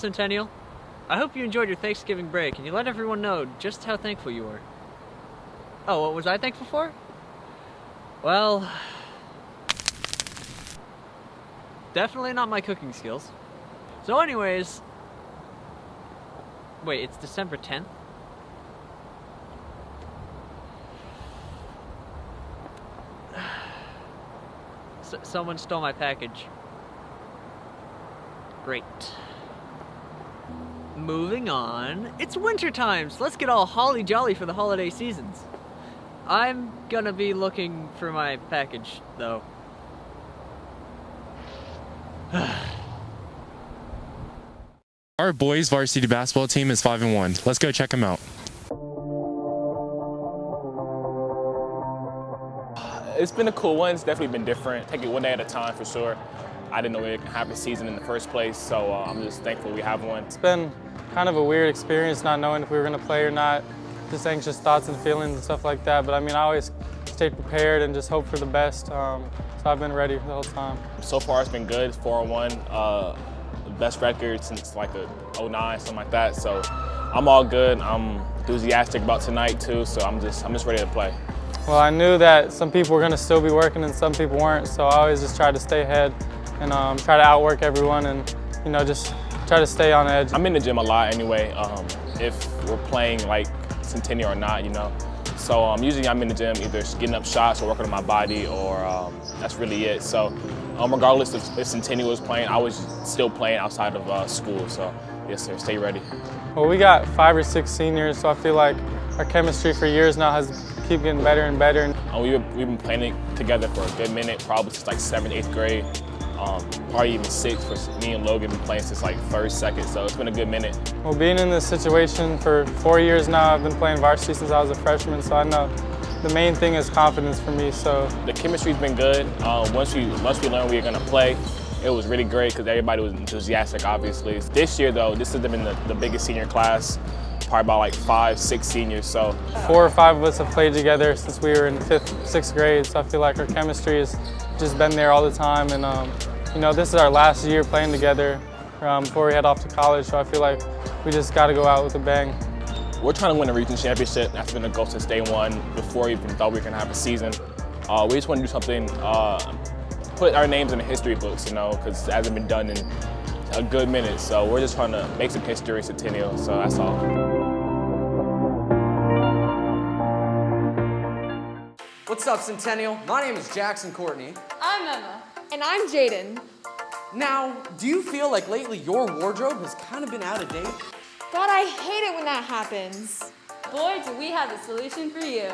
Centennial. I hope you enjoyed your Thanksgiving break and you let everyone know just how thankful you were. Oh, what was I thankful for? Well, definitely not my cooking skills. So anyways, wait, it's December 10th? Someone stole my package. Great. Moving on. It's winter time, so let's get all holly jolly for the holiday seasons. I'm gonna be looking for my package, though. Our boys varsity basketball team is 5-1. Let's go check them out. It's been a cool one. It's definitely been different. Take it one day at a time for sure. I didn't know we could have a season in the first place, so I'm just thankful we have one. It's been kind of a weird experience not knowing if we were going to play or not. Just anxious thoughts and feelings and stuff like that. But I mean, I always stay prepared and just hope for the best. So I've been ready the whole time. So far, it's been good. 4-1, best record since like a 09, something like that. So I'm all good. I'm enthusiastic about tonight too. So I'm just ready to play. Well, I knew that some people were going to still be working and some people weren't. So I always just tried to stay ahead and try to outwork everyone and just try to stay on edge. I'm in the gym a lot anyway. If we're playing like Centennial or not, So usually I'm in the gym either getting up shots or working on my body, or that's really it. So regardless if Centennial was playing, I was still playing outside of school. So yes, sir, stay ready. Well, we got 5 or 6 seniors, so I feel like our chemistry for years now has keep getting better and better. We've been playing together for a good minute, probably since like 7th, 8th grade. Probably even 6th, for me and Logan been playing since like 1st, 2nd, so it's been a good minute. Well, being in this situation for 4 years now, I've been playing varsity since I was a freshman, so I know the main thing is confidence for me. So the chemistry's been good. Once we learned we were gonna play, it was really great because everybody was enthusiastic, obviously. This year though, this has been the biggest senior class, probably about like 5, 6 seniors. So 4 or 5 of us have played together since we were in 5th, 6th grade, so I feel like our chemistry has just been there all the time. And this is our last year playing together before we head off to college, so I feel like we just got to go out with a bang. We're trying to win a region championship. That's been the goal since day one, before we even thought we were going to have a season. We just want to do something, put our names in the history books, because it hasn't been done in a good minute. So we're just trying to make some history in Centennial, so that's all. What's up, Centennial? My name is Jackson Courtney. I'm Emma. And I'm Jaden. Now, do you feel like lately your wardrobe has kind of been out of date? God, I hate it when that happens. Boy, do we have a solution for you.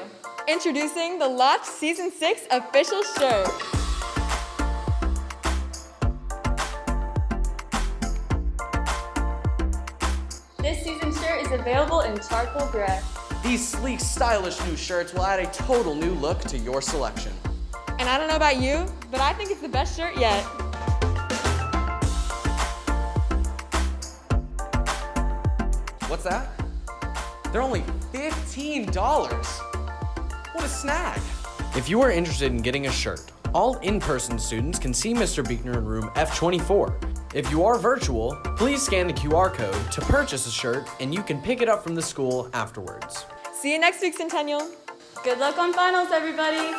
Introducing the Loft Season 6 official shirt. This season shirt is available in charcoal gray. These sleek, stylish new shirts will add a total new look to your selection. And I don't know about you, but I think it's the best shirt yet. What's that? They're only $15. What a snag. If you are interested in getting a shirt, all in-person students can see Mr. Beekner in room F24. If you are virtual, please scan the QR code to purchase a shirt and you can pick it up from the school afterwards. See you next week, Centennial. Good luck on finals, everybody.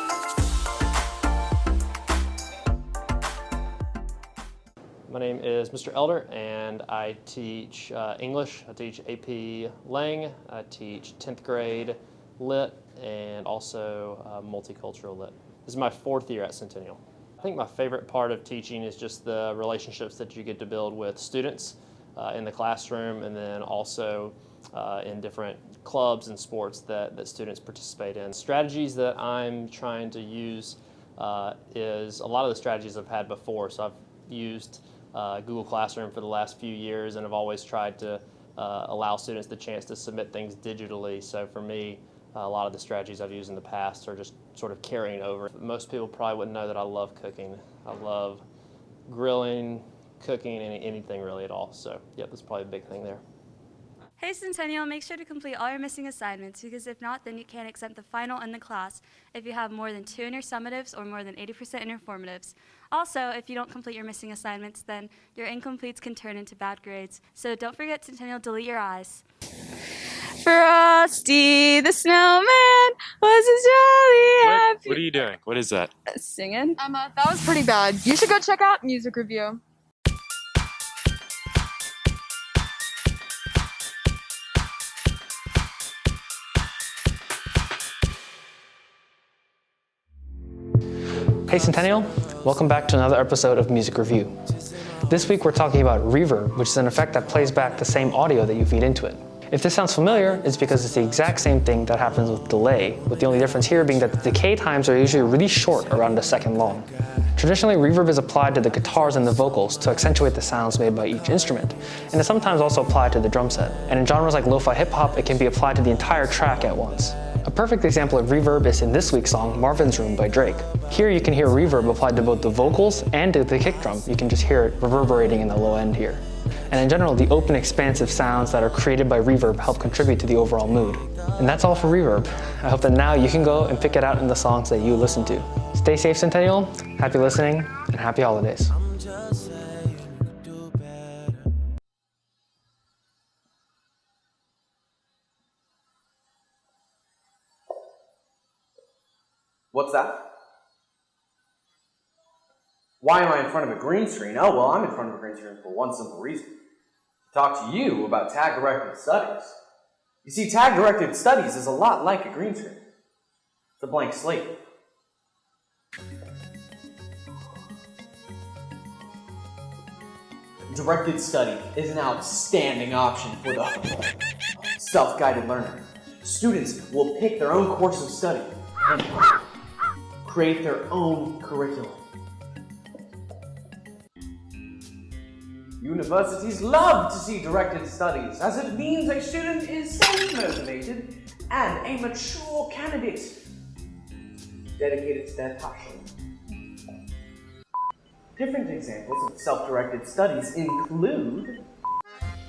My name is Mr. Elder, and I teach English. I teach AP Lang. I teach 10th grade Lit and also multicultural Lit. This is my 4th year at Centennial. I think my favorite part of teaching is just the relationships that you get to build with students in the classroom, and then also in different clubs and sports that students participate in. Strategies that I'm trying to use is a lot of the strategies I've had before. So I've used Google Classroom for the last few years, and I've always tried to allow students the chance to submit things digitally. So for me, a lot of the strategies I've used in the past are just sort of carrying over. Most people probably wouldn't know that I love cooking. I love grilling, cooking, anything really at all. So yeah, that's probably a big thing there. Hey Centennial, make sure to complete all your missing assignments because if not, then you can't accept the final in the class if you have more than 2 in your summatives or more than 80% in your formatives. Also, if you don't complete your missing assignments, then your incompletes can turn into bad grades. So don't forget Centennial, delete your eyes. Frosty the Snowman was a jolly happy. What are you doing? What is that? Singing? Emma, that was pretty bad. You should go check out music review. Hey Centennial, welcome back to another episode of Music Review. This week we're talking about reverb, which is an effect that plays back the same audio that you feed into it. If this sounds familiar, it's because it's the exact same thing that happens with delay, with the only difference here being that the decay times are usually really short, around a second long. Traditionally, reverb is applied to the guitars and the vocals to accentuate the sounds made by each instrument, and is sometimes also applied to the drum set. And in genres like lo-fi hip-hop, it can be applied to the entire track at once. A perfect example of reverb is in this week's song, Marvin's Room by Drake. Here you can hear reverb applied to both the vocals and to the kick drum. You can just hear it reverberating in the low end here. And in general, the open, expansive sounds that are created by reverb help contribute to the overall mood. And that's all for reverb. I hope that now you can go and pick it out in the songs that you listen to. Stay safe, Centennial. Happy listening, and happy holidays. What's that? Why am I in front of a green screen? Oh, well, I'm in front of a green screen for one simple reason. To talk to you about tag-directed studies. You see, tag-directed studies is a lot like a green screen. It's a blank slate. Directed study is an outstanding option for the self-guided learner. Students will pick their own course of study and create their own curriculum. Universities love to see directed studies, as it means a student is self-motivated and a mature candidate dedicated to their passion. Different examples of self-directed studies include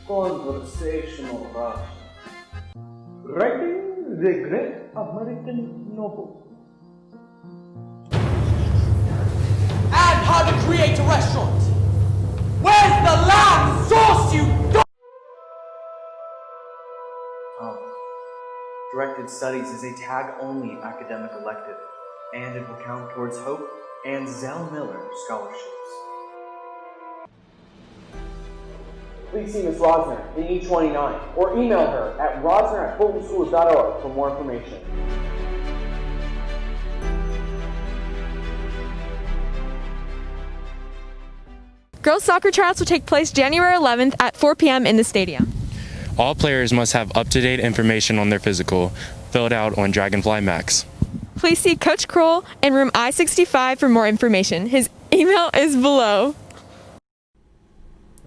conversational writing, writing the great American novel, and how to create a restaurant. Where's the lamb sauce, you dog? Oh. Directed Studies is a tag-only academic elective, and it will count towards Hope and Zell Miller scholarships. Please see Ms. Rosner in E29, or email her at rosner@fultonschools.org for more information. Girls soccer tryouts will take place January 11th at 4 p.m. in the stadium. All players must have up-to-date information on their physical, filled out on Dragonfly Max. Please see Coach Kroll in room I-65 for more information. His email is below.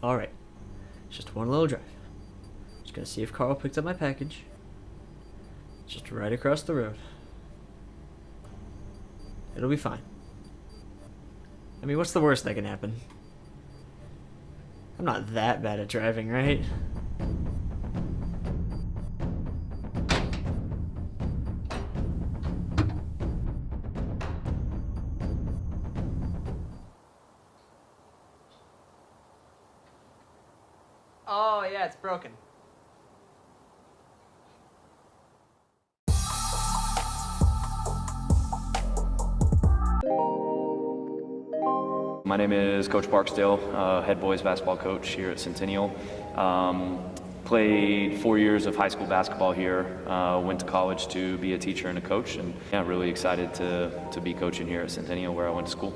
Alright, just one little drive. Just gonna see if Carl picked up my package. Just right across the road. It'll be fine. I mean, what's the worst that can happen? I'm not that bad at driving, right? Oh, yeah, it's broken. My name is Coach Barksdale, head boys basketball coach here at Centennial. Played 4 years of high school basketball here, went to college to be a teacher and a coach, and yeah, really excited to be coaching here at Centennial where I went to school.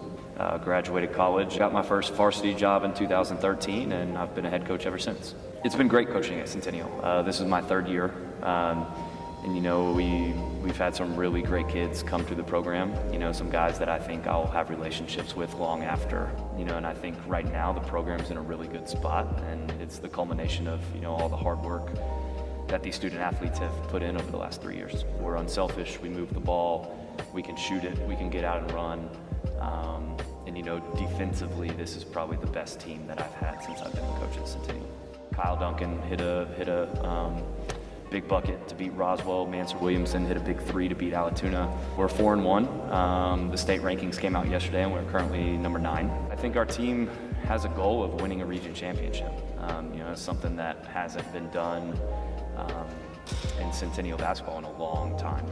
Graduated college, got my first varsity job in 2013, and I've been a head coach ever since. It's been great coaching at Centennial. This is my third year, and you know, we've had some really great kids come through the program, you know, some guys that I think I'll have relationships with long after, you know, and I think right now the program's in a really good spot, and it's the culmination of, you know, all the hard work that these student athletes have put in over the last 3 years. We're unselfish, we move the ball, we can shoot it, we can get out and run, and you know, defensively, this is probably the best team that I've had since I've been the coach at Centennial. Kyle Duncan hit a big bucket to beat Roswell. Mansur Williamson hit a big 3 to beat Alatoona. We're 4-1. The state rankings came out yesterday, and we're currently number 9. I think our team has a goal of winning a region championship. It's something that hasn't been done in Centennial basketball in a long time.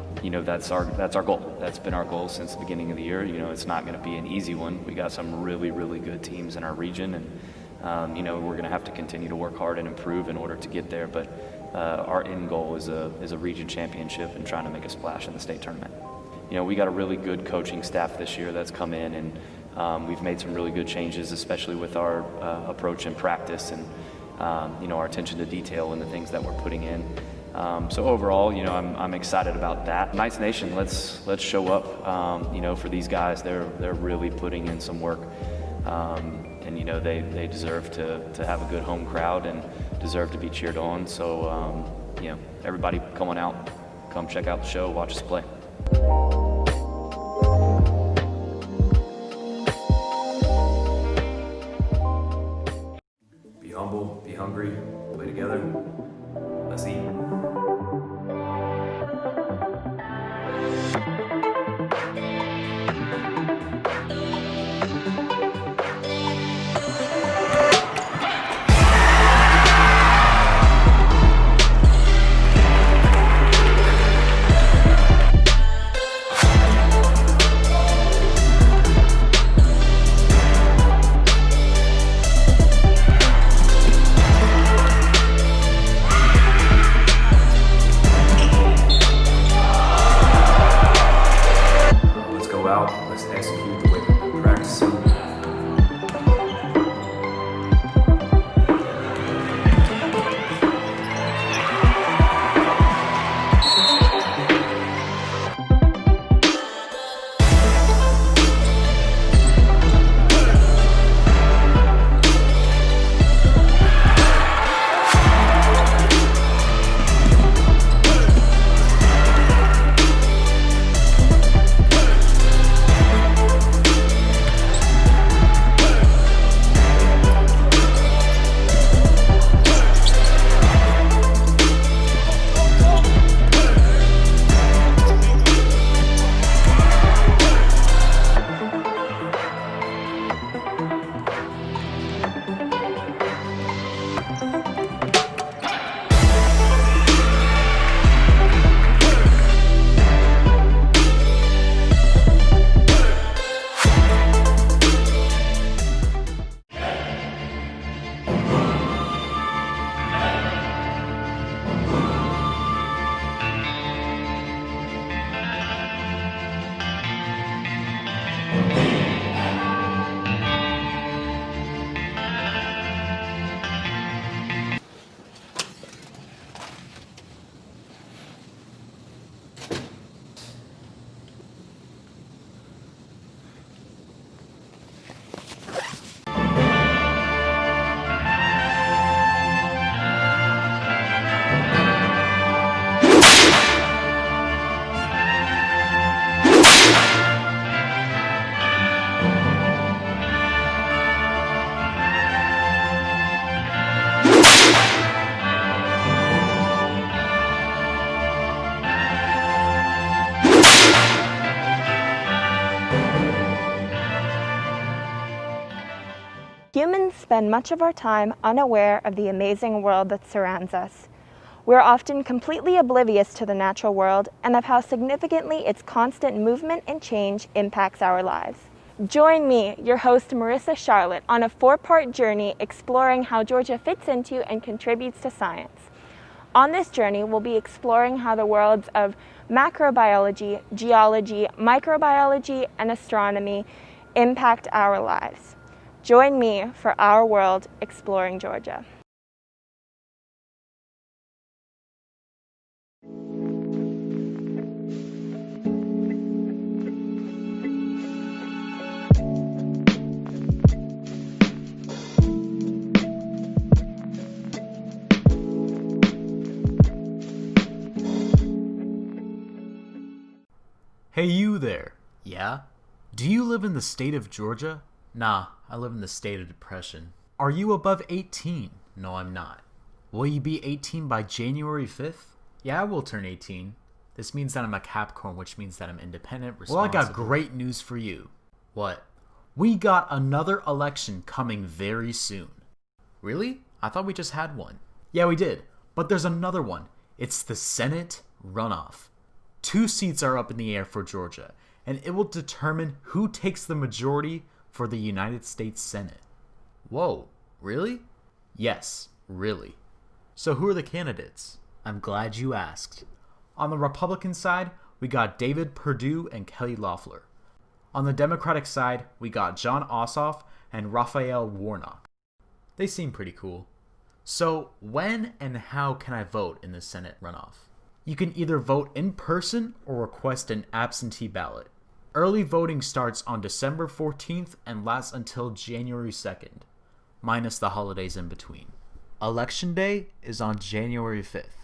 That's our goal. That's been our goal since the beginning of the year. It's not going to be an easy one. We got some really, really good teams in our region, and we're going to have to continue to work hard and improve in order to get there. But our end goal is a region championship and trying to make a splash in the state tournament. We got a really good coaching staff this year that's come in, and we've made some really good changes, especially with our approach in practice and our attention to detail and the things that we're putting in. So overall, I'm excited about that. Knights Nation, let's show up. For these guys, they're really putting in some work, and they deserve to have a good home crowd and deserve to be cheered on. So everybody, come on out, come check out the show, watch us play. Be humble, be hungry, play together. Let's eat. Let's execute the way we've been practicing. Humans spend much of our time unaware of the amazing world that surrounds us. We're often completely oblivious to the natural world and of how significantly its constant movement and change impacts our lives. Join me, your host Marissa Charlotte, on a 4-part journey exploring how Georgia fits into and contributes to science. On this journey, we'll be exploring how the worlds of macrobiology, geology, microbiology, and astronomy impact our lives. Join me for Our World Exploring Georgia. Hey you there. Yeah? Do you live in the state of Georgia? Nah, I live in the state of depression. Are you above 18? No, I'm not. Will you be 18 by January 5th? Yeah, I will turn 18. This means that I'm a Capricorn, which means that I'm independent, responsible. Well, I got great news for you. What? We got another election coming very soon. Really? I thought we just had one. Yeah, we did. But there's another one. It's the Senate runoff. 2 seats are up in the air for Georgia, and it will determine who takes the majority for the United States Senate. Whoa, really? Yes, really. So who are the candidates? I'm glad you asked. On the Republican side, we got David Perdue and Kelly Loeffler. On the Democratic side, we got John Ossoff and Raphael Warnock. They seem pretty cool. So when and how can I vote in the Senate runoff? You can either vote in person or request an absentee ballot. Early voting starts on December 14th and lasts until January 2nd, minus the holidays in between. Election day is on January 5th.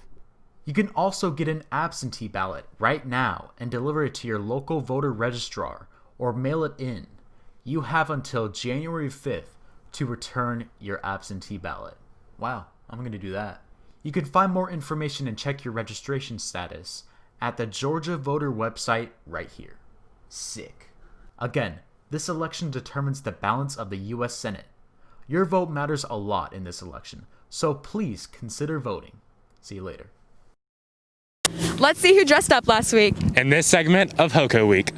You can also get an absentee ballot right now and deliver it to your local voter registrar or mail it in. You have until January 5th to return your absentee ballot. Wow, I'm going to do that. You can find more information and check your registration status at the Georgia voter website right here. Sick. Again, this election determines the balance of the U.S. Senate. Your vote matters a lot in this election, so please consider voting. See you later. Let's see who dressed up last week. In this segment of HOCO Week.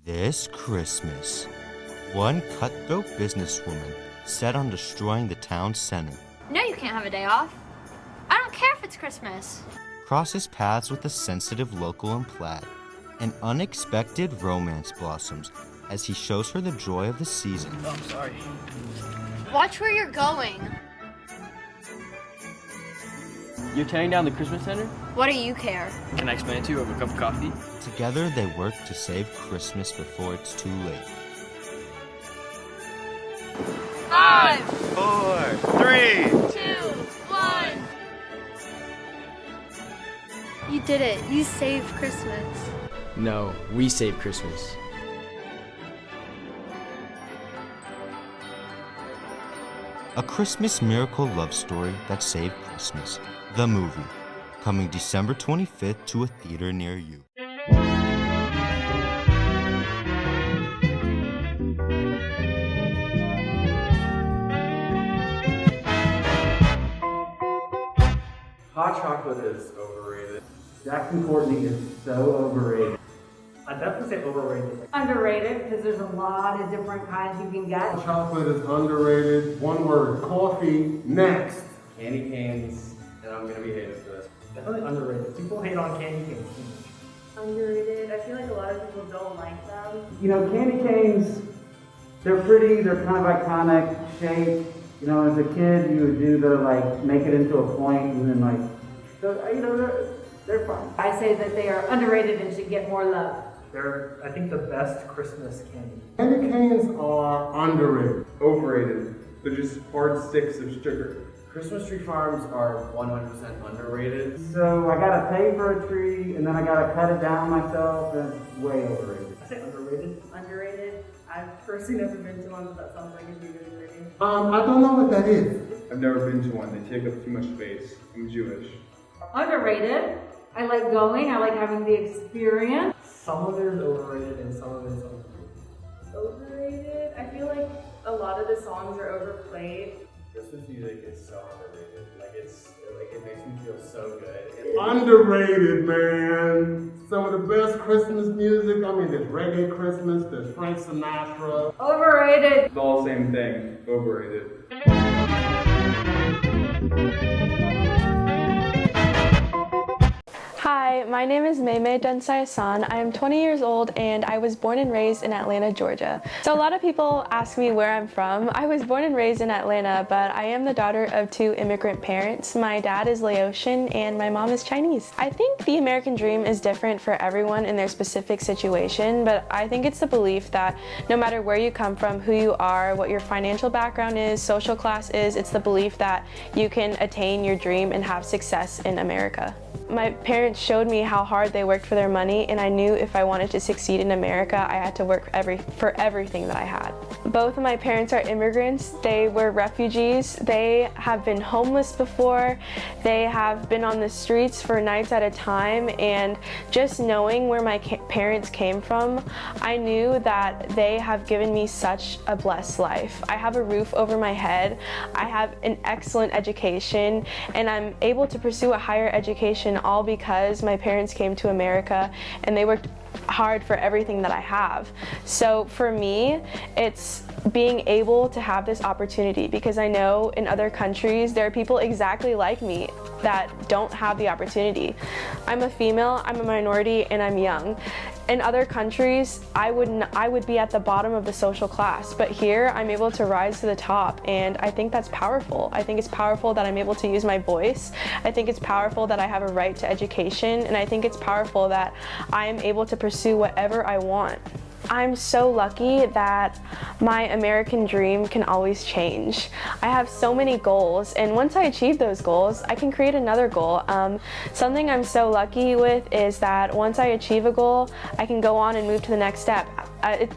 This Christmas, one cutthroat businesswoman set on destroying the town center. No, you can't have a day off. I don't care if it's Christmas. Crosses paths with a sensitive local in Plaid. An unexpected romance blossoms as he shows her the joy of the season. Oh, I'm sorry. Watch where you're going. You're tearing down the Christmas center? What do you care? Can I explain it to you over a cup of coffee? Together they work to save Christmas before it's too late. 5, 4, 3, 2, 1. You did it. You saved Christmas. No, we saved Christmas. A Christmas miracle love story that saved Christmas. The movie. Coming December 25th to a theater near you. Hot chocolate is overrated. Jack and Courtney is so overrated. I'd definitely say overrated. Underrated, because there's a lot of different kinds you can get. Chocolate is underrated. One word, coffee. Next. Candy canes, and I'm gonna be hated for this. Definitely underrated. People hate on candy canes. Underrated. I feel like a lot of people don't like them. You know, candy canes, they're pretty, they're kind of iconic shape. You know, as a kid, you would do the, like, make it into a point and then, like, so, you know, they're fun. I say that they are underrated and should get more love. They're, I think, the best Christmas candy. Candy canes are underrated. Overrated. They're just hard sticks of sugar. Christmas tree farms are 100% underrated. So I gotta pay for a tree, and then I gotta cut it down myself, and it's way overrated. I say underrated. Underrated. I've personally never been to one, but that sounds like it'd be really pretty. I don't know what that is. I've never been to one. They take up too much space. I'm Jewish. Underrated. I like going. I like having the experience. Some of it is overrated and some of it is underrated. Overrated? I feel like a lot of the songs are overplayed. Christmas music is so underrated. It makes me feel so good. Underrated, man. Some of the best Christmas music. I mean, there's reggae Christmas, there's Frank Sinatra. Overrated. It's all the same thing. Overrated. Hi, my name is Maymay Dunsai-San. I am 20 years old and I was born and raised in Atlanta, Georgia. So a lot of people ask me where I'm from. I was born and raised in Atlanta, but I am the daughter of 2 immigrant parents. My dad is Laotian and my mom is Chinese. I think the American dream is different for everyone in their specific situation, but I think it's the belief that no matter where you come from, who you are, what your financial background is, social class is, it's the belief that you can attain your dream and have success in America. My parents showed me how hard they worked for their money, and I knew if I wanted to succeed in America, I had to work for everything that I had. Both of my parents are immigrants. They were refugees. They have been homeless before. They have been on the streets for nights at a time, and just knowing where my parents came from, I knew that they have given me such a blessed life. I have a roof over my head. I have an excellent education, and I'm able to pursue a higher education all because my parents came to America and they worked hard for everything that I have. So for me, it's being able to have this opportunity because I know in other countries there are people exactly like me that don't have the opportunity. I'm a female, I'm a minority, and I'm young. In other countries, I would be at the bottom of the social class, but here I'm able to rise to the top, and I think that's powerful. I think it's powerful that I'm able to use my voice. I think it's powerful that I have a right to education, and I think it's powerful that I am able to pursue whatever I want. I'm so lucky that my American dream can always change. I have so many goals, and once I achieve those goals, I can create another goal. Something I'm so lucky with is that once I achieve a goal, I can go on and move to the next step.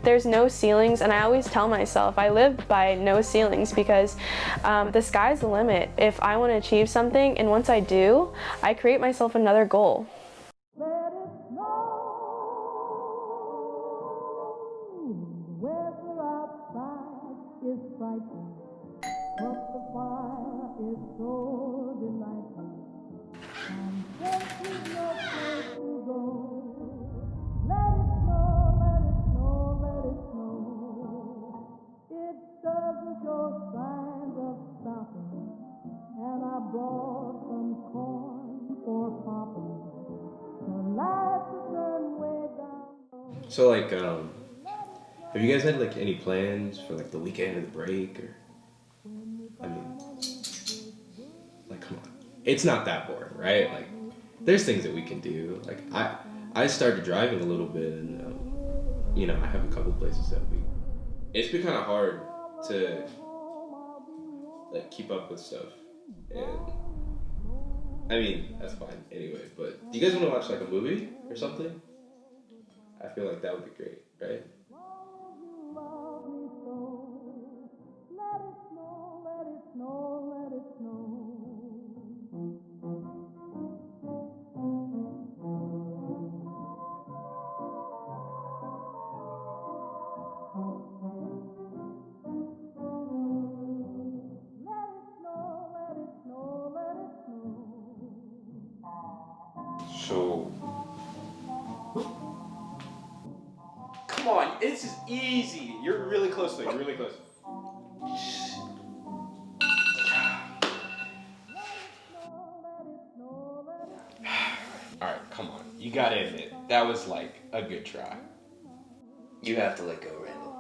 There's no ceilings, and I always tell myself I live by no ceilings because the sky's the limit. If I want to achieve something, and once I do, I create myself another goal. Is frightful, but the fire is so delightful. And just is no place to go. Let it snow, let it snow, let it snow. It doesn't show signs of stopping. And I brought some corn for popping. The lights are turned way down. So have you guys had any plans for the weekend or the break, or I mean, come on, it's not that boring, right? There's things that we can do. I started driving a little bit, and I have a couple places that it's been kind of hard to keep up with stuff, and I mean that's fine anyway. But do you guys want to watch a movie or something? I feel like that would be great, right? So, come on, this is easy. You're really close though, you're really close. Alright, come on. You gotta admit, that was a good try. You have to let go, Randall.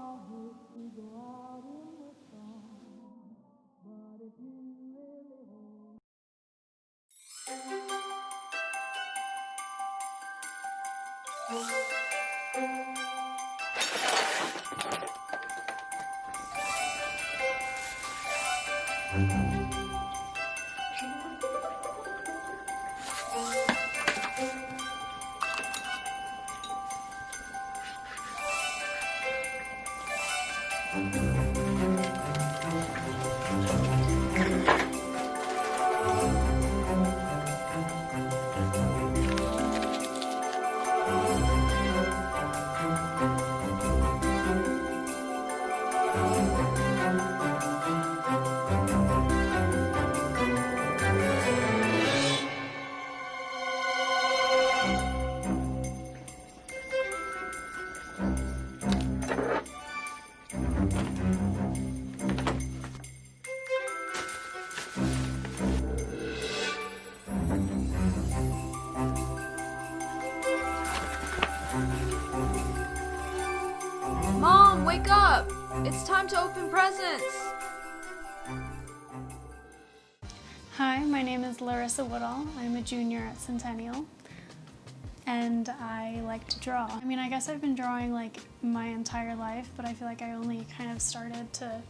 wake up! It's time to open presents! Hi, my name is Larissa Woodall. I'm a junior at Centennial, and I like to draw. I mean, I guess I've been drawing like my entire life, but I feel like I only kind of started to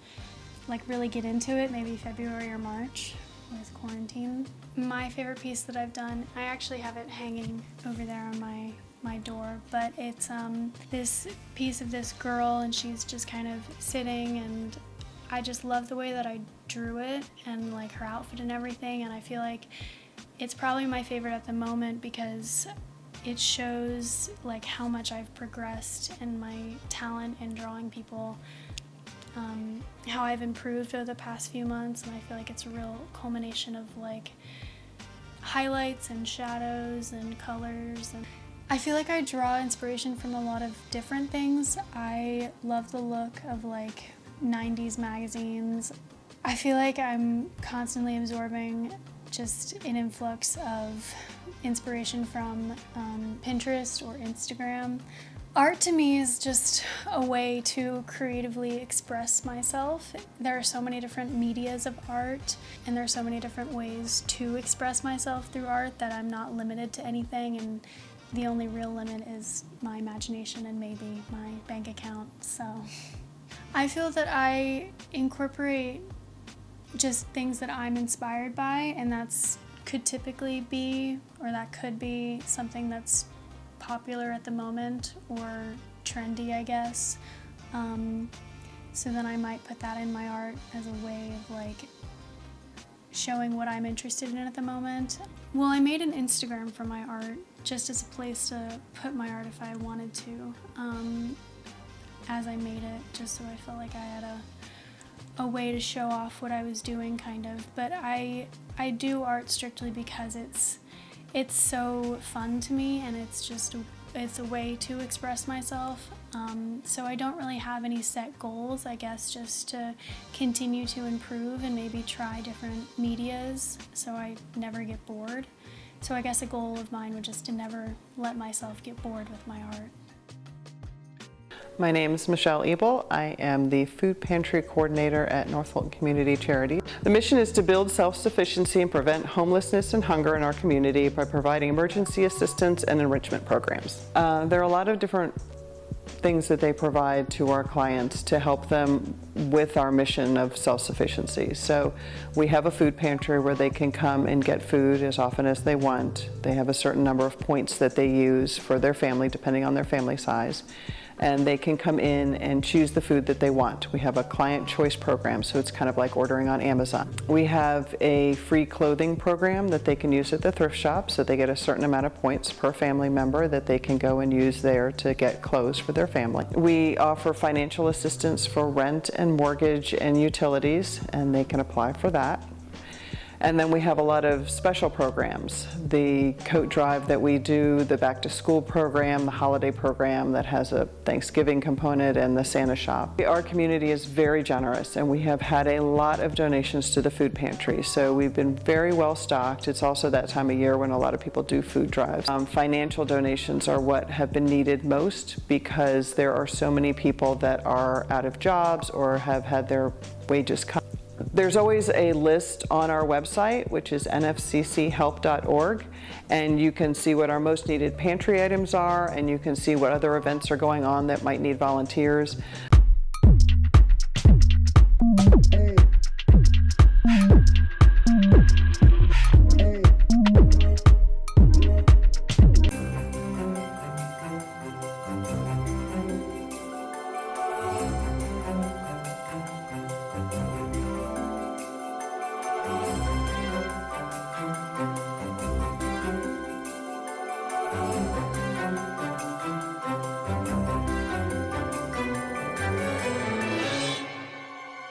like really get into it maybe February or March with quarantine. My favorite piece that I've done, I actually have it hanging over there on my door, but it's this piece of this girl, and she's just kind of sitting, and I just love the way that I drew it and like her outfit and everything, and I feel like it's probably my favorite at the moment because it shows like how much I've progressed in my talent in drawing people, how I've improved over the past few months, and I feel like it's a real culmination of like highlights and shadows and colors. And I feel like I draw inspiration from a lot of different things. I love the look of like 90s magazines. I feel like I'm constantly absorbing just an influx of inspiration from Pinterest or Instagram. Art to me is just a way to creatively express myself. There are so many different medias of art, and there are so many different ways to express myself through art that I'm not limited to anything, and the only real limit is my imagination and maybe my bank account. So I feel that I incorporate just things that I'm inspired by, and that could be something that's popular at the moment or trendy, I guess. So then I might put that in my art as a way of like showing what I'm interested in at the moment. Well, I made an Instagram for my art just as a place to put my art if I wanted to, as I made it, just so I felt like I had a way to show off what I was doing, kind of. But I do art strictly because it's so fun to me, and it's a way to express myself. So I don't really have any set goals, I guess, just to continue to improve and maybe try different medias so I never get bored. So I guess a goal of mine would just to never let myself get bored with my art. My name is Michelle Ebel. I am the food pantry coordinator at North Fulton Community Charity. The mission is to build self-sufficiency and prevent homelessness and hunger in our community by providing emergency assistance and enrichment programs. There are a lot of different things that they provide to our clients to help them with our mission of self-sufficiency. So we have a food pantry where they can come and get food as often as they want. They have a certain number of points that they use for their family, depending on their family size. And they can come in and choose the food that they want. We have a client choice program, so it's kind of like ordering on Amazon. We have a free clothing program that they can use at the thrift shop, so they get a certain amount of points per family member that they can go and use there to get clothes for their family. We offer financial assistance for rent and mortgage and utilities, and they can apply for that. And then we have a lot of special programs. The coat drive that we do, the back to school program, the holiday program that has a Thanksgiving component, and the Santa shop. Our community is very generous, and we have had a lot of donations to the food pantry. So we've been very well stocked. It's also that time of year when a lot of people do food drives. Financial donations are what have been needed most because there are so many people that are out of jobs or have had their wages cut. There's always a list on our website, which is nfcchelp.org, and you can see what our most needed pantry items are, and you can see what other events are going on that might need volunteers.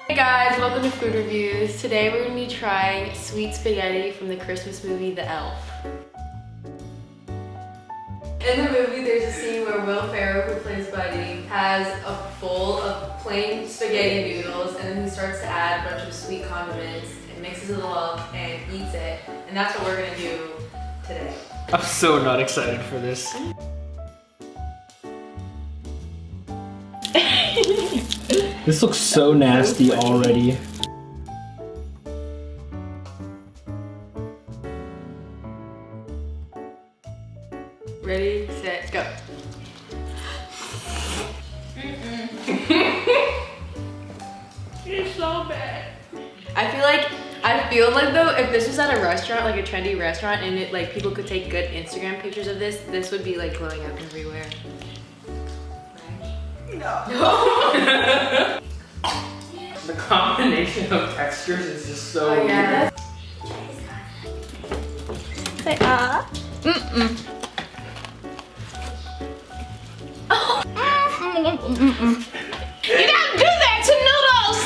Hey guys, welcome to Food Reviews. Today we're going to be trying sweet spaghetti from the Christmas movie The Elf. In the movie there's a scene where Will Ferrell, who plays Buddy, has a bowl of plain spaghetti noodles, and then he starts to add a bunch of sweet condiments and mixes it all up and eats it. And that's what we're going to do today. I'm so not excited for this. This looks so nasty already. Ready, set, go. It's so bad. I feel like though, if this was at a restaurant, like a trendy restaurant, and it like people could take good Instagram pictures of this, this would be like glowing up everywhere. No. The combination of textures is just so weird. Say ah. Mm-mm. You don't do that to noodles!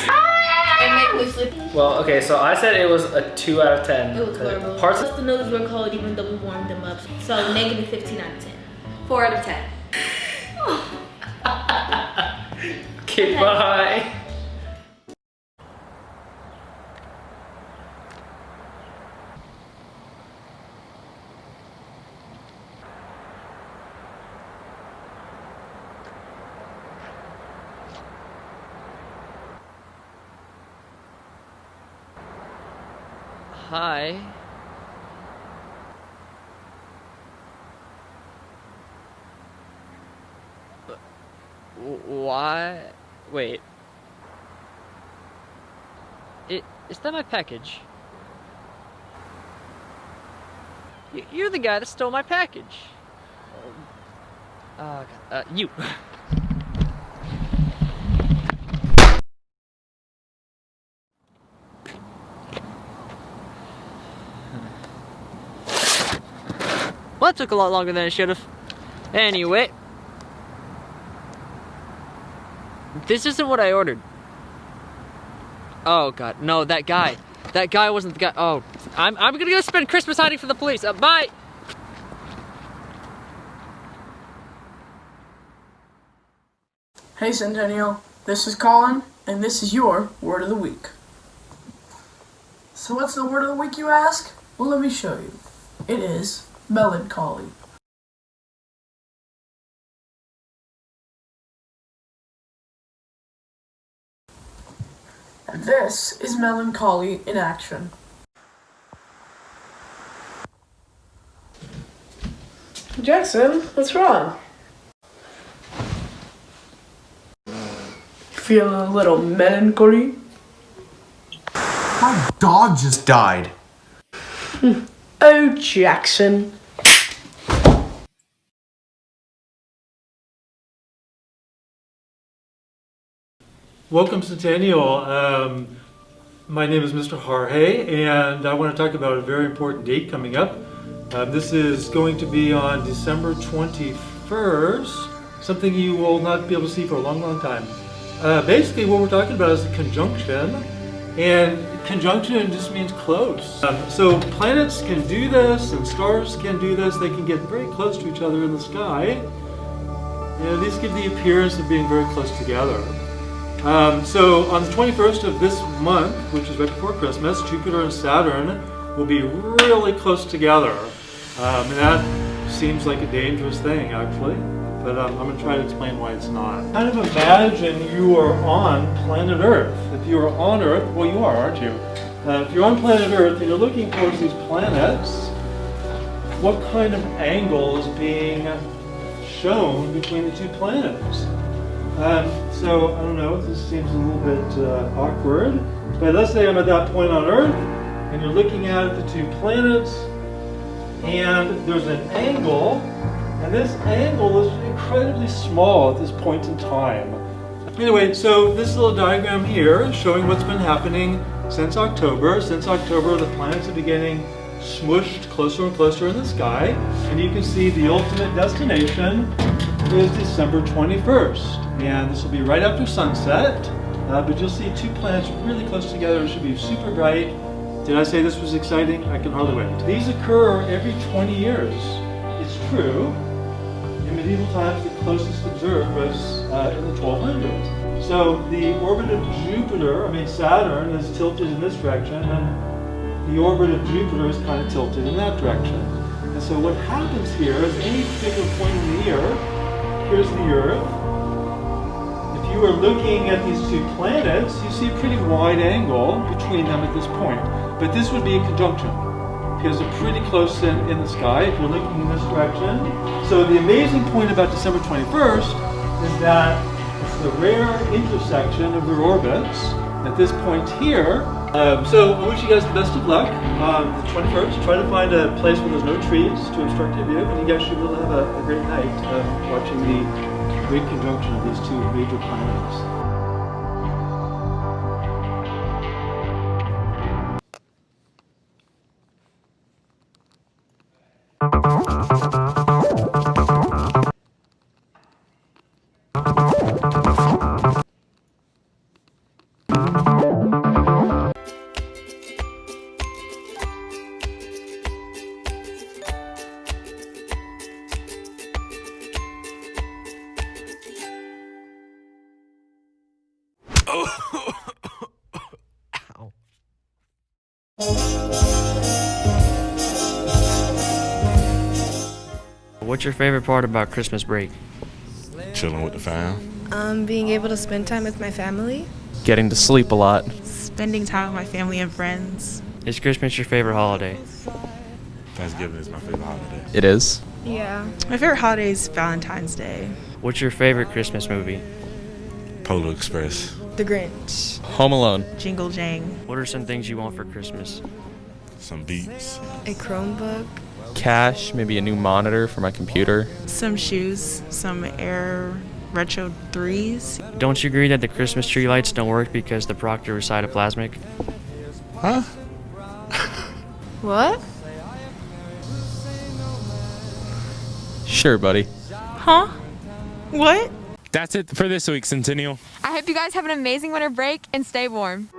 It made me sleepy. Well, okay, so I said it was a 2 out of 10. It was horrible. Parts Plus the noodles were cold even though we warmed them up. So negative 15 out of 10. 4 out of 10. Okay, bye. Hi. Why? Wait. Is that my package? You're the guy that stole my package. You. Well, that took a lot longer than it should have. Anyway. This isn't what I ordered. Oh god, no, that guy. That guy wasn't the guy. Oh, I'm gonna go spend Christmas hiding from the police. Bye! Hey Centennial, this is Colin, and this is your Word of the Week. So what's the Word of the Week, you ask? Well, let me show you. It is melancholy. And this is melancholy in action. Jackson, what's wrong? Feeling a little melancholy? My dog just died. Oh, Jackson. Welcome, Centennial. My name is Mr. Jorge, and I want to talk about a very important date coming up. This is going to be on December 21st, something you will not be able to see for a long, long time. Basically, what we're talking about is a conjunction, and conjunction just means close. So planets can do this, and stars can do this. They can get very close to each other in the sky. And these give the appearance of being very close together. So on the 21st of this month, which is right before Christmas, Jupiter and Saturn will be really close together. And that seems like a dangerous thing, actually. But I'm going to try to explain why it's not. Kind of imagine you are on planet Earth. If you are on Earth, well, you are, aren't you? If you're on planet Earth and you're looking towards these planets, what kind of angle is being shown between the two planets? So, I don't know, this seems a little bit awkward, but let's say I'm at that point on Earth, and you're looking at the two planets, and there's an angle, and this angle is incredibly small at this point in time. Anyway, so this little diagram here is showing what's been happening since October. Since October, the planets are beginning smushed closer and closer in the sky, and you can see the ultimate destination is December 21st. And this will be right after sunset, but you'll see two planets really close together. It should be super bright. Did I say this was exciting? I can hardly wait. These occur every 20 years. It's true. In medieval times, the closest observed was in the 1200s. So the orbit of Saturn is tilted in this direction, and the orbit of Jupiter is kind of tilted in that direction. And so what happens here is any particular point in the year, here's the Earth. If you you are looking at these two planets, you see a pretty wide angle between them at this point. But this would be a conjunction, because they're pretty close in the sky if you're looking in this direction. So the amazing point about December 21st is that it's the rare intersection of their orbits at this point here. So I wish you guys the best of luck on the 21st. Try to find a place where there's no trees to obstruct your view, and you guys should really have a great night watching the great conjunction of these two major planets. What's your favorite part about Christmas break? Chilling with the fam. Being able to spend time with my family. Getting to sleep a lot. Spending time with my family and friends. Is Christmas your favorite holiday? Thanksgiving is my favorite holiday. It is? Yeah. My favorite holiday is Valentine's Day. What's your favorite Christmas movie? Polar Express. The Grinch. Home Alone. Jingle Jang. What are some things you want for Christmas? Some beats. A Chromebook. Cash, maybe a new monitor for my computer. Some shoes. Some Air Retro 3s. Don't you agree that the Christmas tree lights don't work because the Proctor is cytoplasmic? Huh? What? Sure, buddy. Huh? What? That's it for this week, Centennial. I hope you guys have an amazing winter break and stay warm.